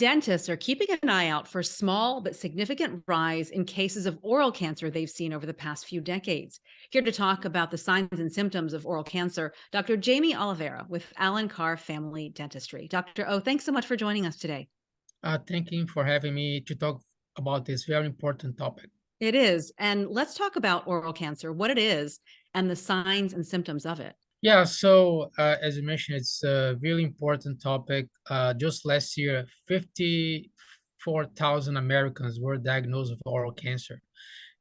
Dentists are keeping an eye out for small but significant rise in cases of oral cancer they've seen over the past few decades. Here to talk about the signs and symptoms of oral cancer, Dr. Jamie Oliveira with Alencar Family Dentistry. Dr. O, thanks so much for joining us today. Thank you for having me to talk about this very important topic. It is. And let's talk about oral cancer, what it is, and the signs and symptoms of it. Yeah, so as you mentioned, it's a really important topic. Just last year, 54,000 Americans were diagnosed with oral cancer.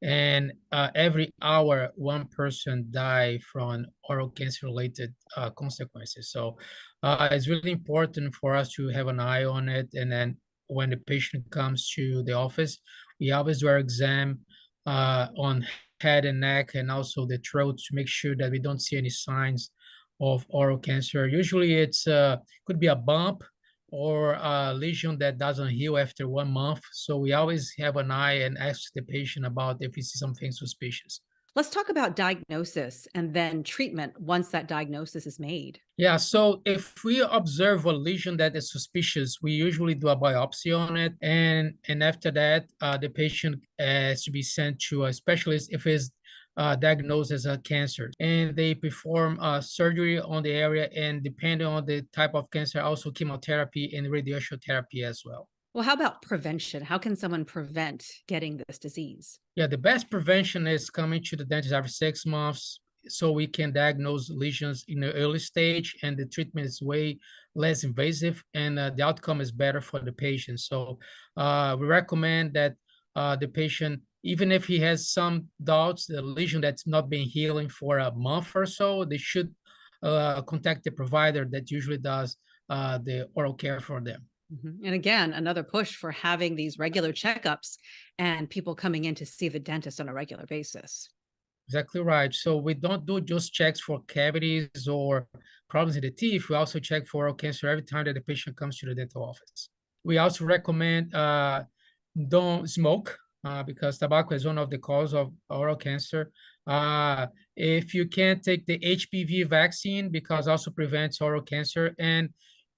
And every hour, one person die from oral cancer-related consequences. So it's really important for us to have an eye on it. And then when the patient comes to the office, we always do our exam on head and neck and also the throat to make sure that we don't see any signs of oral cancer. Usually it's could be a bump or a lesion that doesn't heal after 1 month. So we always have an eye and ask the patient about if we see something suspicious. Let's talk about diagnosis and then treatment once that diagnosis is made. Yeah, so if we observe a lesion that is suspicious, we usually do a biopsy on it, and after that, the patient has to be sent to a specialist if it's diagnosed as a cancer, and they perform surgery on the area, and depending on the type of cancer, also chemotherapy and radiation therapy as well. Well, how about prevention? How can someone prevent getting this disease? Yeah, the best prevention is coming to the dentist every 6 months so we can diagnose lesions in the early stage, and the treatment is way less invasive, and the outcome is better for the patient. So we recommend that the patient, even if he has some doubts, the lesion that's not been healing for a month or so, they should contact the provider that usually does the oral care for them. And again, another push for having these regular checkups and people coming in to see the dentist on a regular basis. Exactly right. So we don't do just checks for cavities or problems in the teeth. We also check for oral cancer every time that the patient comes to the dental office. We also recommend don't smoke because tobacco is one of the causes of oral cancer. If you can't take the HPV vaccine because also prevents oral cancer, and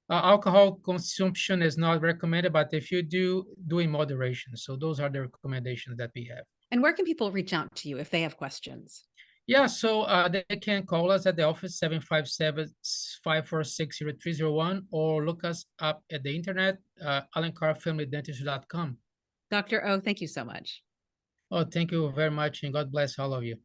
alcohol consumption is not recommended, but if you do, do in moderation. So those are the recommendations that we have. And where can people reach out to you if they have questions? Yeah, so they can call us at the office 757-546-0301 or look us up at the internet, alencarfamilydentistry.com. Dr. O, thank you so much. Oh, thank you very much, and God bless all of you.